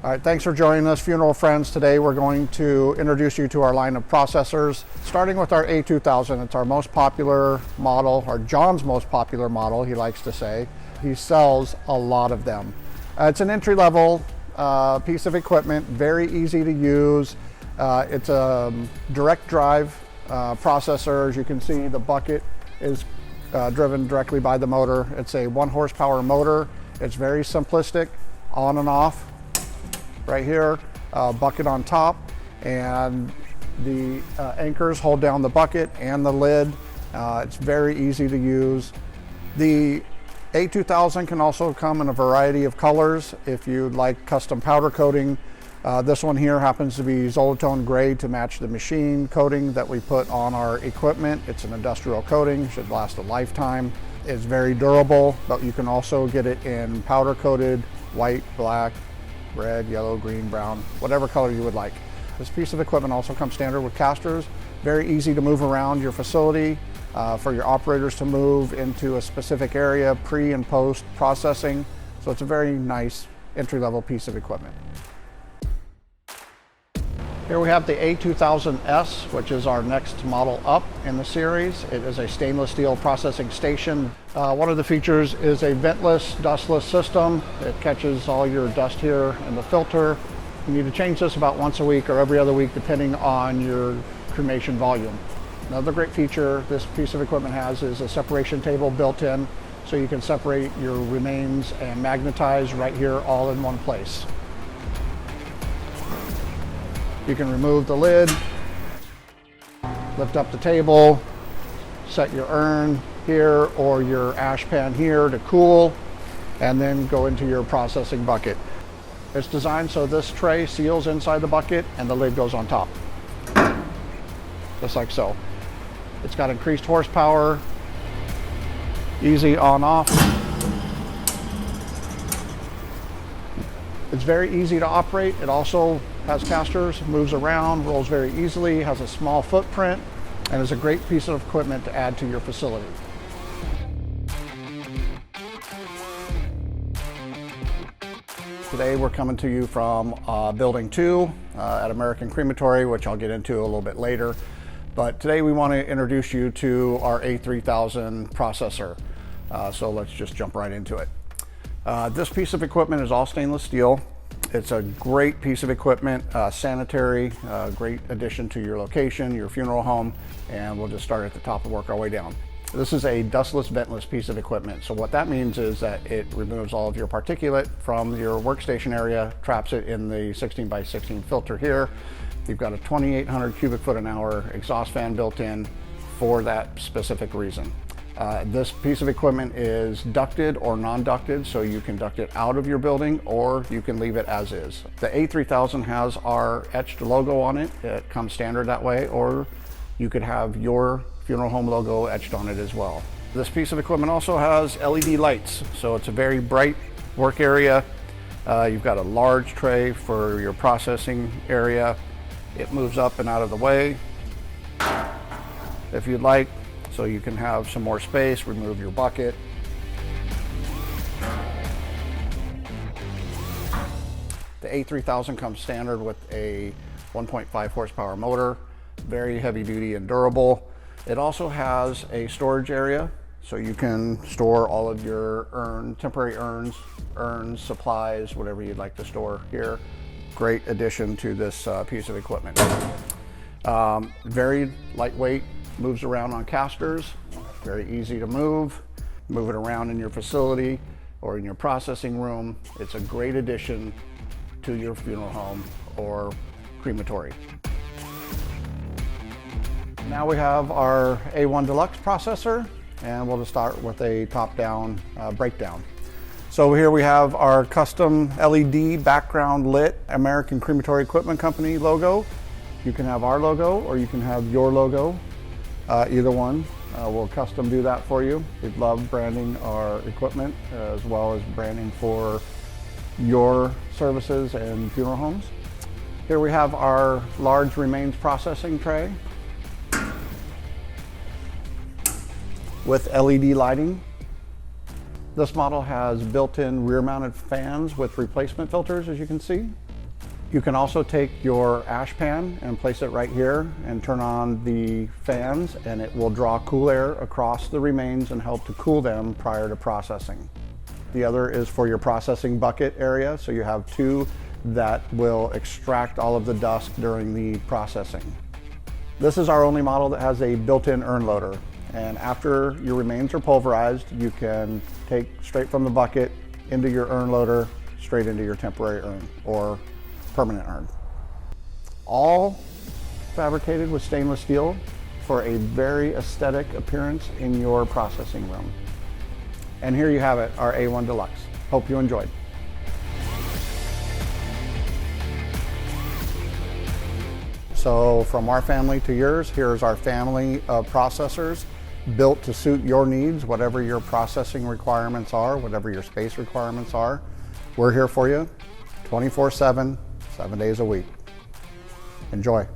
All right, thanks for joining us, funeral friends. Today we're going to introduce you to our line of processors, starting with our A2000. It's our most popular model, or John's most popular model, he likes to say. He sells a lot of them. It's an entry-level piece of equipment, very easy to use. It's a direct drive processor. As you can see, the bucket is driven directly by the motor. It's a 1 horsepower motor. It's very simplistic, on and off. Right here, bucket on top, and the anchors hold down the bucket and the lid. It's very easy to use. The A2000 can also come in a variety of colors if you'd like custom powder coating. This one here happens to be Zolatone gray to match the machine coating that we put on our equipment. It's an industrial coating, should last a lifetime. It's very durable, but you can also get it in powder coated, white, black, red, yellow, green, brown, whatever color you would like. This piece of equipment also comes standard with casters. Very easy to move around your facility for your operators to move into a specific area, pre and post processing. So it's a very nice entry-level piece of equipment. Here we have the A2000S, which is our next model up in the series. It is a stainless steel processing station. One of the features is a ventless, dustless system. It catches all your dust here in the filter. You need to change this about once a week or every other week, depending on your cremation volume. Another great feature this piece of equipment has is a separation table built in, so you can separate your remains and magnetize right here all in one place. You can remove the lid, lift up the table, set your urn here or your ash pan here to cool, and then go into your processing bucket. It's designed so this tray seals inside the bucket and the lid goes on top, just like so. It's got increased horsepower, easy on-off. It's very easy to operate. It also has casters, moves around, rolls very easily, has a small footprint, and is a great piece of equipment to add to your facility. Today we're coming to you from Building 2 at American Crematory, which I'll get into a little bit later. But today we want to introduce you to our A3000 processor. So let's just jump right into it. This piece of equipment is all stainless steel. It's a great piece of equipment, sanitary, great addition to your location, your funeral home, and we'll just start at the top and work our way down. This is a dustless, ventless piece of equipment. So what that means is that it removes all of your particulate from your workstation area, traps it in the 16 by 16 filter here. You've got a 2,800 cubic foot an hour exhaust fan built in for that specific reason. This piece of equipment is ducted or non-ducted, so you can duct it out of your building or you can leave it as is. The A3000 has our etched logo on it. It comes standard that way, or you could have your funeral home logo etched on it as well. This piece of equipment also has LED lights, so it's a very bright work area. You've got a large tray for your processing area. It moves up and out of the way if you'd like, so you can have some more space, remove your bucket. The A3000 comes standard with a 1.5 horsepower motor, very heavy duty and durable. It also has a storage area, so you can store all of your temporary urns, supplies, whatever you'd like to store here. Great addition to this piece of equipment. Very lightweight, moves around on casters, very easy to move it around in your facility or in your processing room. It's a great addition to your funeral home or crematory. Now we have our A-1 Deluxe processor, and we'll just start with a top-down breakdown. So here we have our custom LED background lit American Crematory Equipment Company logo. You can have our logo or you can have your logo. Either one, we'll custom do that for you. We'd love branding our equipment as well as branding for your services and funeral homes. Here we have our large remains processing tray with LED lighting. This model has built-in rear-mounted fans with replacement filters, as you can see. You can also take your ash pan and place it right here and turn on the fans, and it will draw cool air across the remains and help to cool them prior to processing. The other is for your processing bucket area, so you have two that will extract all of the dust during the processing. This is our only model that has a built-in urn loader, and after your remains are pulverized, you can take straight from the bucket into your urn loader, straight into your temporary urn or permanent urn. All fabricated with stainless steel for a very aesthetic appearance in your processing room. And here you have it, our A-1 Deluxe. Hope you enjoyed. So from our family to yours, here's our family of processors built to suit your needs, whatever your processing requirements are, whatever your space requirements are. We're here for you 24/7, 7 days a week. Enjoy.